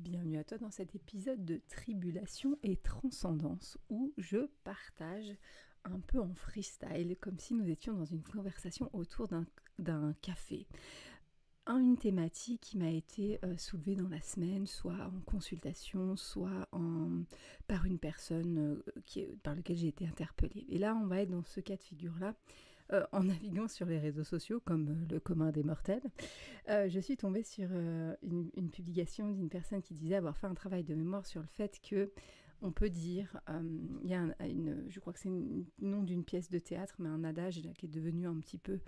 Bienvenue à toi dans cet épisode de Tribulation et Transcendance où je partage un peu en freestyle, comme si nous étions dans une conversation autour d'un café. Une thématique qui m'a été soulevée dans la semaine, soit en consultation, soit par une personne par laquelle j'ai été interpellée. Et là, on va être dans ce cas de figure-là, en naviguant sur les réseaux sociaux, comme le commun des mortels. Je suis tombée sur une publication d'une personne qui disait avoir fait un travail de mémoire sur le fait que on peut dire, il y a je crois que c'est le nom d'une pièce de théâtre, mais un adage là, qui est devenu un petit peu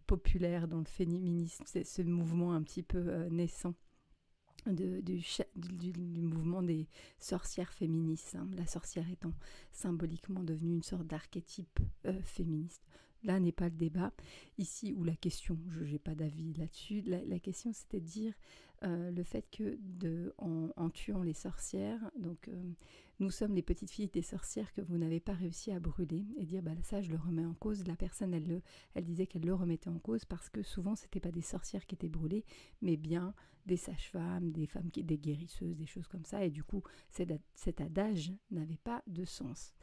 populaire dans le féminisme, c'est ce mouvement un petit peu naissant du mouvement des sorcières féministes, hein, la sorcière étant symboliquement devenue une sorte d'archétype féministe. Là n'est pas le débat. Ici, où la question, je n'ai pas d'avis là-dessus, la question c'était de dire le fait que en tuant les sorcières, donc nous sommes les petites filles des sorcières que vous n'avez pas réussi à brûler, et dire ça je le remets en cause. La personne elle disait qu'elle le remettait en cause parce que souvent c'était pas des sorcières qui étaient brûlées, mais bien des sages-femmes, des guérisseuses, des choses comme ça, et du coup cet adage n'avait pas de sens.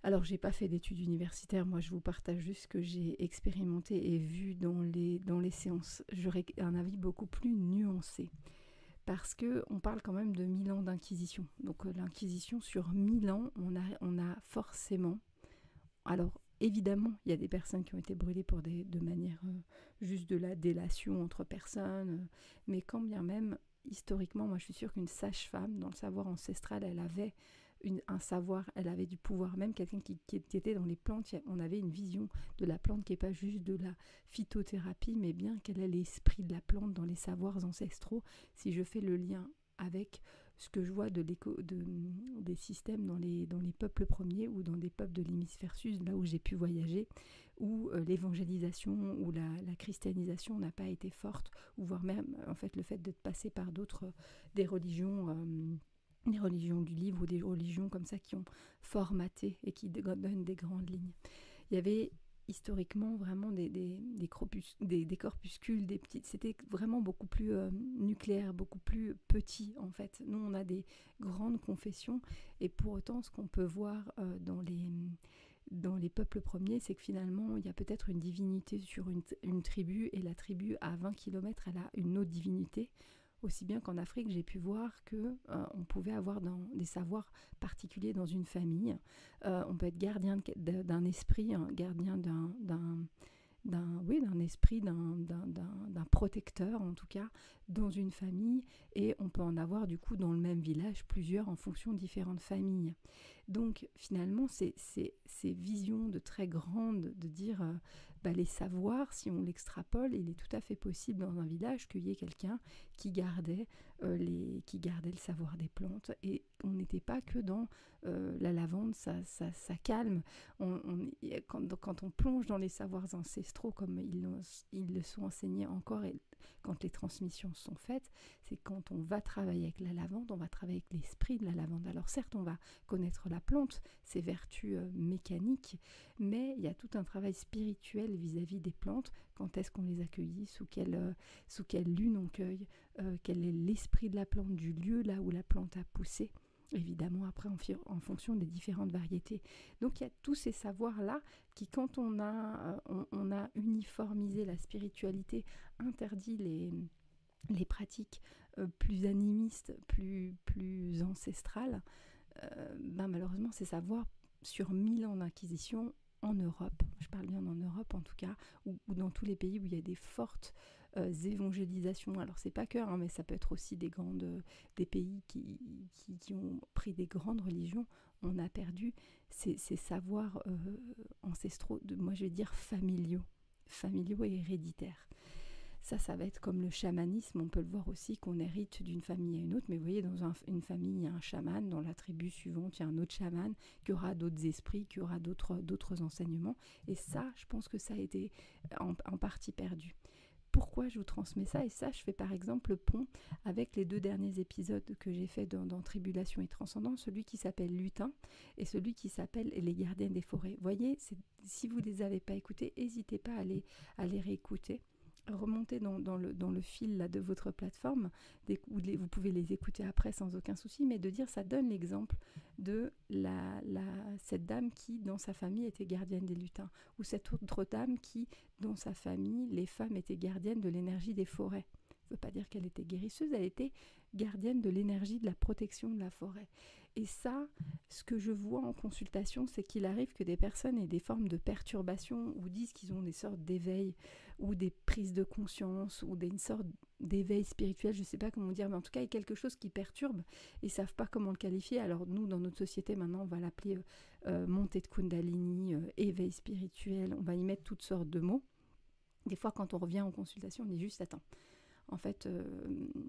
Alors, j'ai pas fait d'études universitaires, moi je vous partage juste ce que j'ai expérimenté et vu dans les séances. J'aurais un avis beaucoup plus nuancé, parce qu'on parle quand même de 1000 ans d'inquisition. Donc l'inquisition, sur 1000 ans, on a forcément... Alors, évidemment, il y a des personnes qui ont été brûlées de manière juste de la délation entre personnes, mais quand bien même, historiquement, moi je suis sûre qu'une sage-femme, dans le savoir ancestral, elle avait un savoir, elle avait du pouvoir. Même quelqu'un qui était dans les plantes, on avait une vision de la plante qui n'est pas juste de la phytothérapie, mais bien quel est l'esprit de la plante dans les savoirs ancestraux. Si je fais le lien avec ce que je vois des systèmes dans les peuples premiers ou dans des peuples de l'hémisphère sud, là où j'ai pu voyager, où l'évangélisation ou la christianisation n'a pas été forte, ou voire même en fait le fait d'être passé par des religions du livre ou des religions comme ça qui ont formaté et qui donnent des grandes lignes. Il y avait historiquement vraiment des corpuscules, des petites, c'était vraiment beaucoup plus nucléaire, beaucoup plus petit en fait. Nous on a des grandes confessions et pour autant ce qu'on peut voir dans les peuples premiers, c'est que finalement il y a peut-être une divinité sur une tribu, et la tribu à 20 km elle a une autre divinité. Aussi bien qu'en Afrique, j'ai pu voir que on pouvait avoir des savoirs particuliers dans une famille. On peut être gardien d'un esprit, gardien d'un esprit, d'un protecteur en tout cas, dans une famille, et on peut en avoir du coup dans le même village plusieurs en fonction de différentes familles. Donc finalement, ces visions de très grandes, de dire les savoirs, si on l'extrapole, il est tout à fait possible dans un village qu'il y ait quelqu'un qui gardait le savoir des plantes, et on n'était pas que dans la lavande, ça calme. Quand on plonge dans les savoirs ancestraux comme ils le sont enseignés encore, et quand les transmissions sont faites, c'est quand on va travailler avec la lavande, on va travailler avec l'esprit de la lavande. Alors certes, on va connaître la plante, ses vertus mécaniques, mais il y a tout un travail spirituel vis-à-vis des plantes. Quand est-ce qu'on les accueille, sous quelle lune on cueille, quel est l'esprit de la plante, du lieu là où la plante a poussé. Évidemment, après, en fonction des différentes variétés. Donc, il y a tous ces savoirs-là qui, quand on a uniformisé la spiritualité, interdit les pratiques plus animistes, plus ancestrales, malheureusement, ces savoirs, sur 1000 ans d'inquisition, en Europe, je parle bien en Europe en tout cas, ou dans tous les pays où il y a des fortes évangélisations. Alors c'est pas que, mais ça peut être aussi des pays qui ont pris des grandes religions. On a perdu ces savoirs ancestraux, moi je vais dire familiaux et héréditaires. Ça va être comme le chamanisme, on peut le voir aussi, qu'on hérite d'une famille à une autre, mais vous voyez, dans une famille, il y a un chaman, dans la tribu suivante, il y a un autre chaman, qui aura d'autres esprits, qui aura d'autres enseignements, et ça, je pense que ça a été en partie perdu. Pourquoi je vous transmets ça? Et ça, je fais par exemple le pont avec les 2 derniers épisodes que j'ai fait dans Tribulation et Transcendance, celui qui s'appelle Lutin et celui qui s'appelle Les Gardiens des Forêts. Vous voyez, si vous ne les avez pas écoutés, n'hésitez pas à les réécouter. remonter dans le fil là, de votre plateforme, vous pouvez les écouter après sans aucun souci, mais de dire, ça donne l'exemple de cette dame qui, dans sa famille, était gardienne des lutins, ou cette autre dame qui, dans sa famille, les femmes étaient gardiennes de l'énergie des forêts. Ça ne veut pas dire qu'elle était guérisseuse, elle était gardienne de l'énergie de la protection de la forêt. Et ça, ce que je vois en consultation, c'est qu'il arrive que des personnes aient des formes de perturbation ou disent qu'ils ont des sortes d'éveil ou des prises de conscience ou une sorte d'éveil spirituel, je ne sais pas comment dire, mais en tout cas, il y a quelque chose qui perturbe et ne savent pas comment le qualifier. Alors nous, dans notre société, maintenant, on va l'appeler montée de Kundalini, éveil spirituel, on va y mettre toutes sortes de mots. Des fois, quand on revient en consultation, on dit juste, attends, en fait,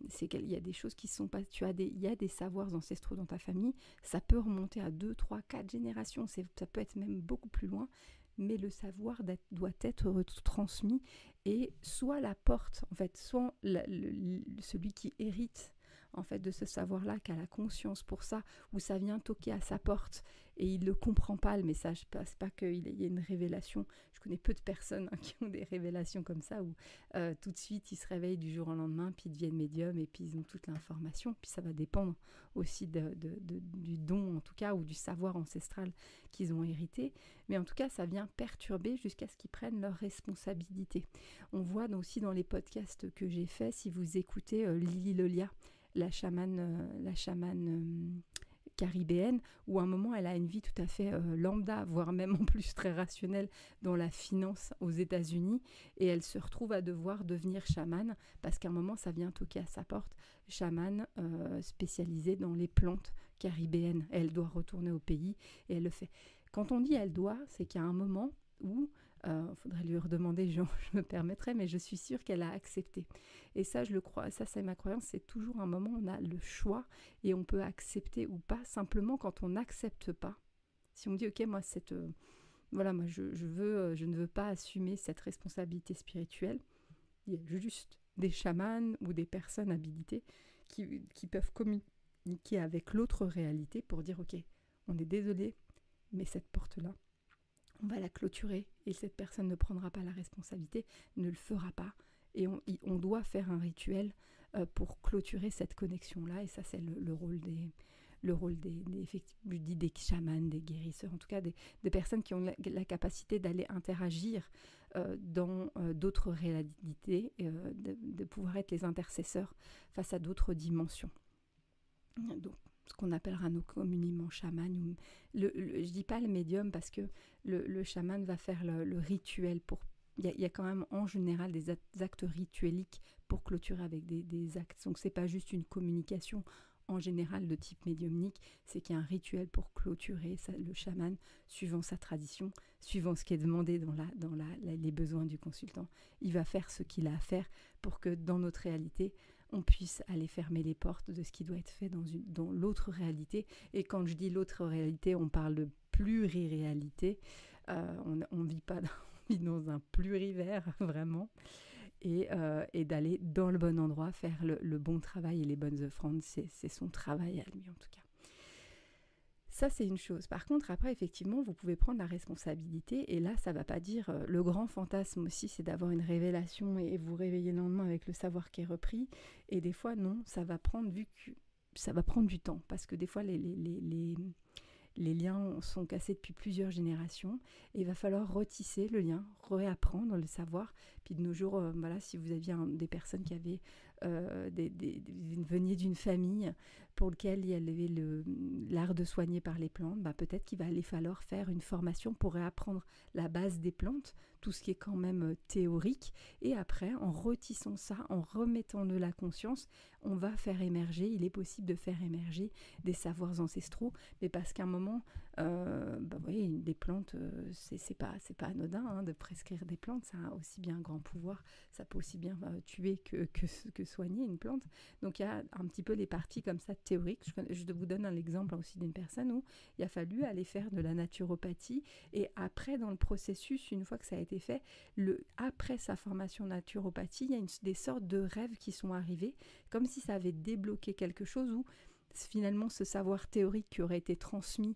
c'est qu'il y a des choses qui sont pas... Il y a des savoirs ancestraux dans ta famille, ça peut remonter à 2, 3, 4 générations, ça peut être même beaucoup plus loin, mais le savoir doit être transmis, et soit la porte, en fait, soit celui qui hérite en fait de ce savoir-là, qui a la conscience pour ça, ou ça vient toquer à sa porte et il ne le comprend pas, le message passe pas, qu'il y ait une révélation. Je connais peu de personnes qui ont des révélations comme ça, où tout de suite ils se réveillent du jour au lendemain, puis ils deviennent médiums et puis ils ont toute l'information. Puis ça va dépendre aussi du don, en tout cas, ou du savoir ancestral qu'ils ont hérité. Mais en tout cas, ça vient perturber jusqu'à ce qu'ils prennent leur responsabilité. On voit aussi dans les podcasts que j'ai faits, si vous écoutez Lily Lolia, la chamane caribéenne, où à un moment elle a une vie tout à fait lambda, voire même en plus très rationnelle dans la finance aux États-Unis, et elle se retrouve à devoir devenir chamane parce qu'à un moment ça vient toquer à sa porte, chamane spécialisée dans les plantes caribéennes. Elle doit retourner au pays et elle le fait. Quand on dit elle doit, c'est qu'il y a un moment où faudrait lui redemander, je me permettrai, mais je suis sûre qu'elle a accepté. Et ça, je le crois, ça c'est ma croyance, c'est toujours un moment où on a le choix et on peut accepter ou pas. Simplement, quand on n'accepte pas, si on dit, ok, moi, moi je ne veux pas assumer cette responsabilité spirituelle, il y a juste des chamans ou des personnes habilitées qui peuvent communiquer avec l'autre réalité pour dire, ok, on est désolé, mais cette porte-là, on va la clôturer et cette personne ne prendra pas la responsabilité, ne le fera pas. Et on doit faire un rituel pour clôturer cette connexion-là. Et ça, c'est le rôle des chamans, des guérisseurs, en tout cas des personnes qui ont la capacité d'aller interagir dans d'autres réalités, de pouvoir être les intercesseurs face à d'autres dimensions. Donc, ce qu'on appellera nos communément chamans. Je dis pas le médium parce que le chaman va faire le rituel pour... Il y a quand même en général des actes ritueliques pour clôturer avec des actes. Donc c'est pas juste une communication en général de type médiumnique, c'est qu'il y a un rituel pour clôturer le chaman suivant sa tradition, suivant ce qui est demandé dans les besoins du consultant. Il va faire ce qu'il a à faire pour que dans notre réalité, on puisse aller fermer les portes de ce qui doit être fait dans l'autre réalité. Et quand je dis l'autre réalité, on parle de pluriréalité. On vit pas on vit dans un plurivers, vraiment. Et d'aller dans le bon endroit, faire le bon travail et les bonnes offrandes. C'est son travail à lui, en tout cas. Ça, c'est une chose. Par contre, après, effectivement, vous pouvez prendre la responsabilité. Et là, ça ne va pas dire... le grand fantasme aussi, c'est d'avoir une révélation et vous réveiller le lendemain avec le savoir qui est repris. Et des fois, non, ça va prendre du temps. Parce que des fois, les liens sont cassés depuis plusieurs générations. Et il va falloir retisser le lien, réapprendre le savoir. Puis de nos jours, si vous aviez des personnes qui avaient... veniez d'une famille pour lequel il y avait l'art de soigner par les plantes, peut-être qu'il va aller falloir faire une formation pour réapprendre la base des plantes, tout ce qui est quand même théorique, et après, en retissant ça, en remettant de la conscience, on va faire émerger, il est possible de faire émerger des savoirs ancestraux, mais parce qu'à un moment, des plantes, c'est pas anodin de prescrire des plantes, ça a aussi bien un grand pouvoir, ça peut aussi bien tuer que soigner une plante. Donc il y a un petit peu les parties comme ça théoriques. Je vous donne un exemple aussi d'une personne où il a fallu aller faire de la naturopathie, et après dans le processus, une fois que ça a été fait, après sa formation naturopathie, il y a des sortes de rêves qui sont arrivés, comme si ça avait débloqué quelque chose où finalement ce savoir théorique qui aurait été transmis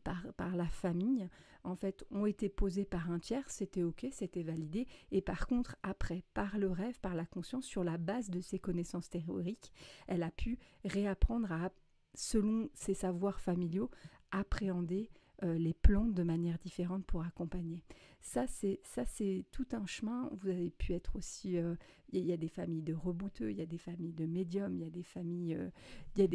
par la famille, en fait, ont été posés par un tiers, c'était ok, c'était validé, et par contre, après, par le rêve, par la conscience, sur la base de ses connaissances théoriques, elle a pu réapprendre à, selon ses savoirs familiaux, appréhender les plantes de manière différente pour accompagner. Ça, c'est tout un chemin. Vous avez pu être aussi... Il y a des familles de rebouteux, il y a des familles de médiums, il y a des familles...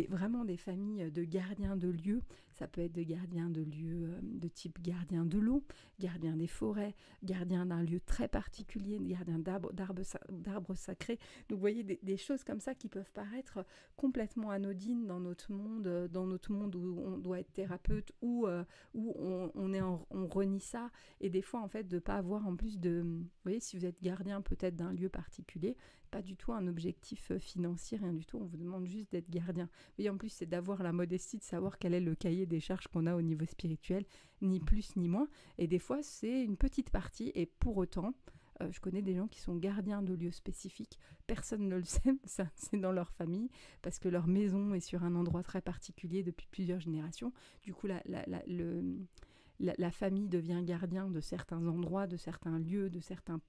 vraiment des familles de gardiens de lieux. Ça peut être de gardiens de lieux de type gardien de l'eau, gardien des forêts, gardien d'un lieu très particulier, gardien d'arbres sacrés. Donc vous voyez des choses comme ça qui peuvent paraître complètement anodines dans notre monde où on doit être thérapeute, où on renie ça, et des fois en fait de ne pas avoir en plus de... Vous voyez, si vous êtes gardien peut-être d'un lieu particulier, pas du tout un objectif financier, rien du tout, on vous demande juste d'être gardien. Et en plus c'est d'avoir la modestie de savoir quel est le cahier des charges qu'on a au niveau spirituel, ni plus ni moins, et des fois c'est une petite partie, et pour autant... je connais des gens qui sont gardiens de lieux spécifiques, personne ne le sait, ça, c'est dans leur famille, parce que leur maison est sur un endroit très particulier depuis plusieurs générations. Du coup, la famille devient gardien de certains endroits, de certains lieux, de certains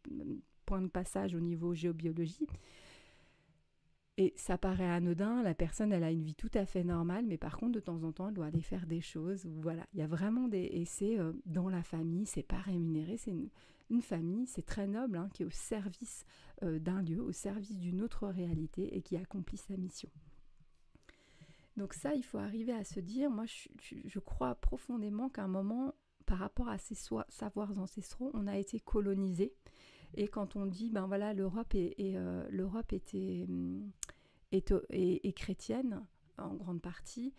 points de passage au niveau géobiologie. Et ça paraît anodin, la personne, elle a une vie tout à fait normale, mais par contre, de temps en temps, elle doit aller faire des choses. Voilà, il y a vraiment des... Et c'est dans la famille, c'est pas rémunéré, c'est une famille, c'est très noble, hein, qui est au service d'un lieu, au service d'une autre réalité et qui accomplit sa mission. Donc ça, il faut arriver à se dire, moi je crois profondément qu'à un moment, par rapport à ces savoirs ancestraux, on a été colonisé. Et quand on dit, ben voilà, l'Europe est chrétienne en grande partie,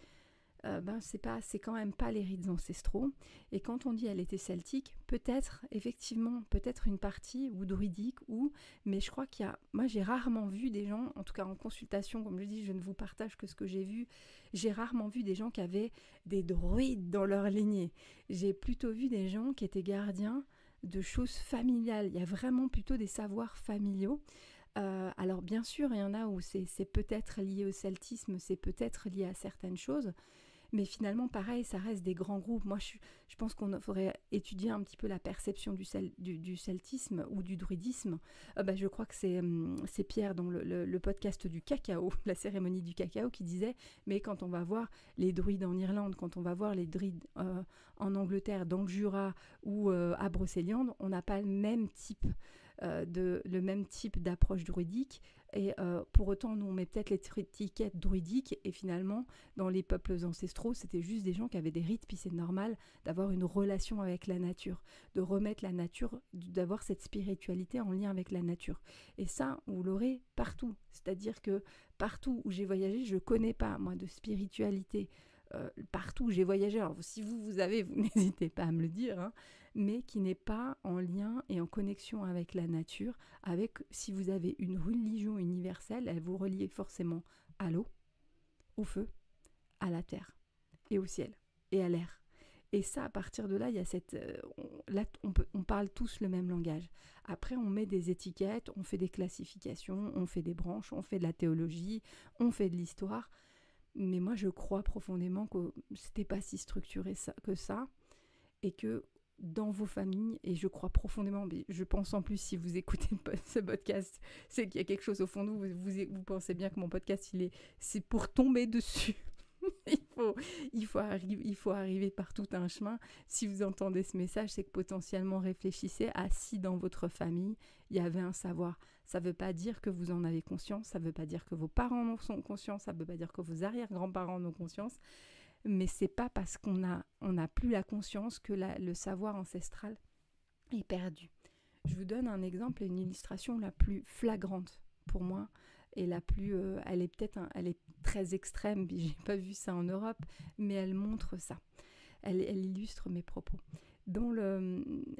c'est quand même pas les rites ancestraux. Et quand on dit elle était celtique, peut-être une partie ou druidique, mais je crois moi j'ai rarement vu des gens, en tout cas en consultation, comme je dis, je ne vous partage que ce que j'ai vu, j'ai rarement vu des gens qui avaient des druides dans leur lignée. J'ai plutôt vu des gens qui étaient gardiens de choses familiales. Il y a vraiment plutôt des savoirs familiaux. Alors bien sûr, il y en a où c'est peut-être lié au celtisme, c'est peut-être lié à certaines choses, mais finalement, pareil, ça reste des grands groupes. Moi, je pense qu'on faudrait étudier un petit peu la perception du celtisme ou du druidisme. Je crois que c'est Pierre dans le podcast du cacao, la cérémonie du cacao, qui disait, mais quand on va voir les druides en Irlande, quand on va voir les druides en Angleterre, dans le Jura ou à Brocéliande, on n'a pas le même type d'approche druidique, et pour autant nous on met peut-être l'étiquette druidique, et finalement dans les peuples ancestraux c'était juste des gens qui avaient des rites, puis c'est normal d'avoir une relation avec la nature, de remettre la nature, d'avoir cette spiritualité en lien avec la nature, et ça vous l'aurez partout, c'est-à-dire que partout où j'ai voyagé, je connais pas moi de spiritualité partout où j'ai voyagé, alors si vous avez, vous n'hésitez pas à me le dire, hein, mais qui n'est pas en lien et en connexion avec la nature, si vous avez une religion universelle, elle vous relie forcément à l'eau, au feu, à la terre, et au ciel, et à l'air. Et ça, à partir de là, il y a on parle tous le même langage. Après, on met des étiquettes, on fait des classifications, on fait des branches, on fait de la théologie, on fait de l'histoire. Mais moi, je crois profondément que c'était pas si structuré que ça, et que dans vos familles, et je crois profondément, mais je pense en plus, si vous écoutez ce podcast, c'est qu'il y a quelque chose au fond de vous pensez bien que mon podcast, c'est pour tomber dessus. il faut arriver par tout un chemin. Si vous entendez ce message, c'est que potentiellement réfléchissez à si dans votre famille, il y avait un savoir. Ça ne veut pas dire que vous en avez conscience, ça ne veut pas dire que vos parents en sont conscients, ça ne veut pas dire que vos arrière-grands-parents en ont conscience, mais c'est pas parce qu'on n'a plus la conscience que le savoir ancestral est perdu. Je vous donne un exemple et une illustration la plus flagrante pour moi, et la plus, elle est très extrême, puis j'ai pas vu ça en Europe, mais elle montre ça. Elle illustre mes propos.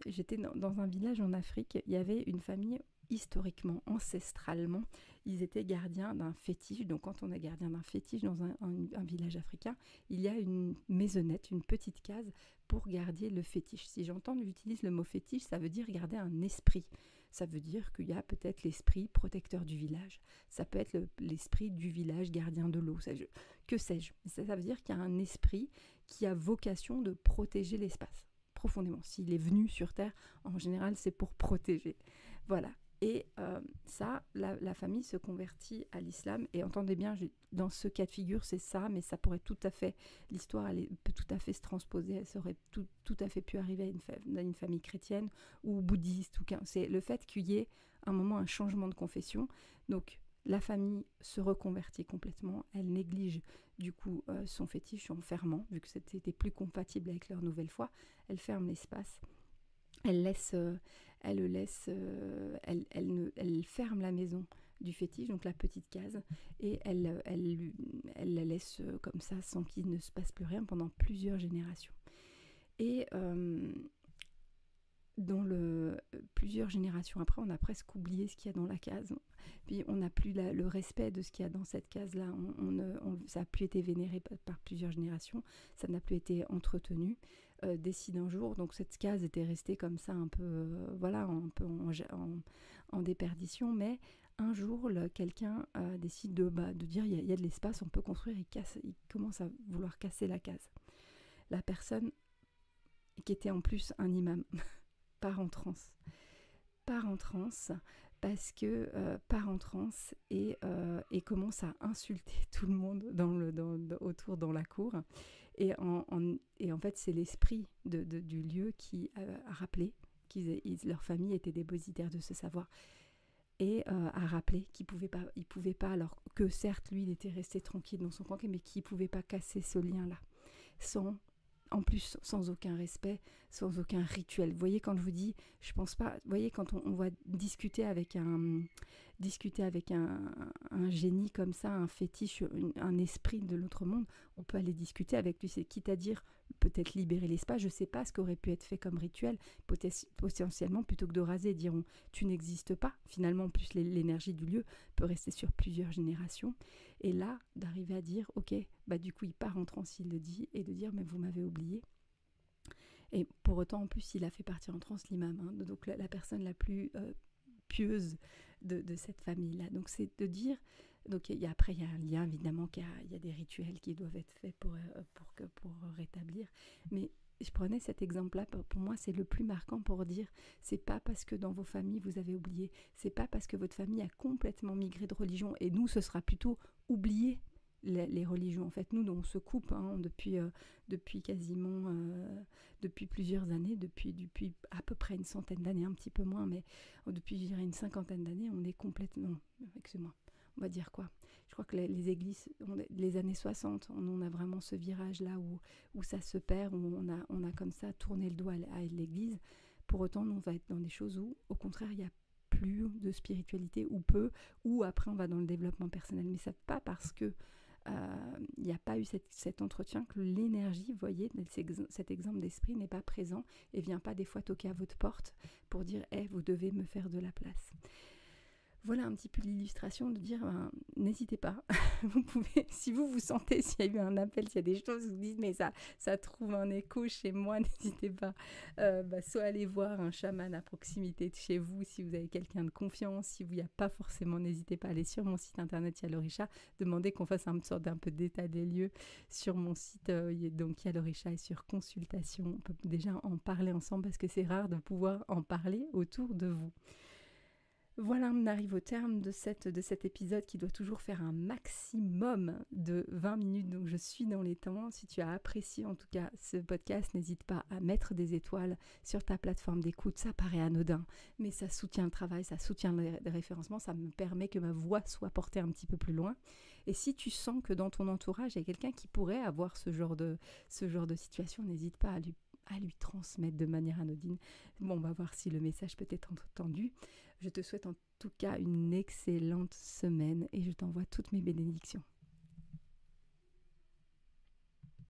J'étais dans un village en Afrique, il y avait une famille historiquement, ancestralement, ils étaient gardiens d'un fétiche. Donc quand on est gardien d'un fétiche dans un village africain, il y a une maisonnette, une petite case pour garder le fétiche. Si j'utilise le mot fétiche, ça veut dire garder un esprit. Ça veut dire qu'il y a peut-être l'esprit protecteur du village. Ça peut être l'esprit du village gardien de l'eau. Que sais-je. Ça veut dire qu'il y a un esprit qui a vocation de protéger l'espace, profondément. S'il est venu sur Terre, en général, c'est pour protéger. Voilà. Et ça, la famille se convertit à l'islam. Et entendez bien, dans ce cas de figure, c'est ça, mais ça pourrait tout à fait, l'histoire, elle peut tout à fait se transposer. Elle aurait tout à fait pu arriver à une famille chrétienne ou bouddhiste. C'est le fait qu'il y ait un moment un changement de confession. Donc, la famille se reconvertit complètement. Elle néglige du coup son fétiche en fermant, vu que c'était plus compatible avec leur nouvelle foi. Elle ferme l'espace. Elle ferme la maison du fétiche, donc la petite case, et elle la laisse comme ça sans qu'il ne se passe plus rien pendant plusieurs générations. Et plusieurs générations après, on a presque oublié ce qu'il y a dans la case. Puis on n'a plus le respect de ce qu'il y a dans cette case-là. Ça n'a plus été vénéré par plusieurs générations, ça n'a plus été entretenu. Décide un jour, donc cette case était restée comme ça un peu, un peu en déperdition, mais un jour, quelqu'un décide de dire il y a de l'espace, on peut construire, il commence à vouloir casser la case. La personne, qui était en plus un imam, part en transe part en transe et commence à insulter tout le monde autour dans la cour. Et en fait, c'est l'esprit du lieu qui a rappelé leur famille était dépositaire de ce savoir et a rappelé qu'il pouvait pas, alors que certes, lui, il était resté tranquille dans son coin, mais qu'il ne pouvait pas casser ce lien-là, en plus, sans aucun respect, sans aucun rituel. Vous voyez, quand je vous dis, je pense pas... Vous voyez, quand on va discuter avec un génie comme ça, un fétiche, un esprit de l'autre monde, on peut aller discuter avec lui. C'est quitte à dire, peut-être libérer l'espace, je sais pas ce qu'aurait pu être fait comme rituel, potentiellement, plutôt que de raser, diront, tu n'existes pas. Finalement, en plus, l'énergie du lieu peut rester sur plusieurs générations. Et là, d'arriver à dire, ok, du coup, il part en transe, il le dit, et de dire, mais vous m'avez oublié. Et pour autant, en plus, il a fait partir en transe l'imam, hein, donc la personne la plus pieuse de cette famille-là. Donc, c'est de dire, donc après, il y a un lien, évidemment, il y a des rituels qui doivent être faits pour rétablir. Mais je prenais cet exemple-là, pour moi, c'est le plus marquant pour dire, c'est pas parce que dans vos familles, vous avez oublié, c'est pas parce que votre famille a complètement migré de religion, et nous, ce sera plutôt oublier les religions. En fait, nous, on se coupe depuis quasiment, depuis plusieurs années, depuis à peu près une centaine d'années, un petit peu moins, mais depuis, je dirais, une cinquantaine d'années, on est complètement, excusez-moi, on va dire quoi ? Je crois que les églises, les années 60, on a vraiment ce virage-là où ça se perd, où on a comme ça tourné le doigt à l'église. Pour autant, nous, on va être dans des choses où, au contraire, il y a plus de spiritualité, ou peu, ou après, on va dans le développement personnel. Mais ça pas parce que il n'y a pas eu cet entretien que l'énergie, vous voyez, cet exemple d'esprit n'est pas présent et vient pas des fois toquer à votre porte pour dire « vous devez me faire de la place ». Voilà un petit peu l'illustration de dire, n'hésitez pas, vous pouvez, si vous sentez, s'il y a eu un appel, s'il y a des choses, vous dites, mais ça trouve un écho chez moi, n'hésitez pas, soit aller voir un chaman à proximité de chez vous, si vous avez quelqu'un de confiance, si vous n'y a pas forcément, n'hésitez pas à aller sur mon site internet Yalorisha, demandez qu'on fasse une sorte d'un peu d'état des lieux sur mon site, donc Yalorisha est sur consultation, on peut déjà en parler ensemble parce que c'est rare de pouvoir en parler autour de vous. Voilà, on arrive au terme de cet épisode qui doit toujours faire un maximum de 20 minutes, donc je suis dans les temps. Si tu as apprécié en tout cas ce podcast, n'hésite pas à mettre des étoiles sur ta plateforme d'écoute. Ça paraît anodin, mais ça soutient le travail, ça soutient le référencement, ça me permet que ma voix soit portée un petit peu plus loin. Et si tu sens que dans ton entourage, il y a quelqu'un qui pourrait avoir ce genre de situation, n'hésite pas à lui transmettre de manière anodine. Bon, on va voir si le message peut être entendu. Je te souhaite en tout cas une excellente semaine et je t'envoie toutes mes bénédictions.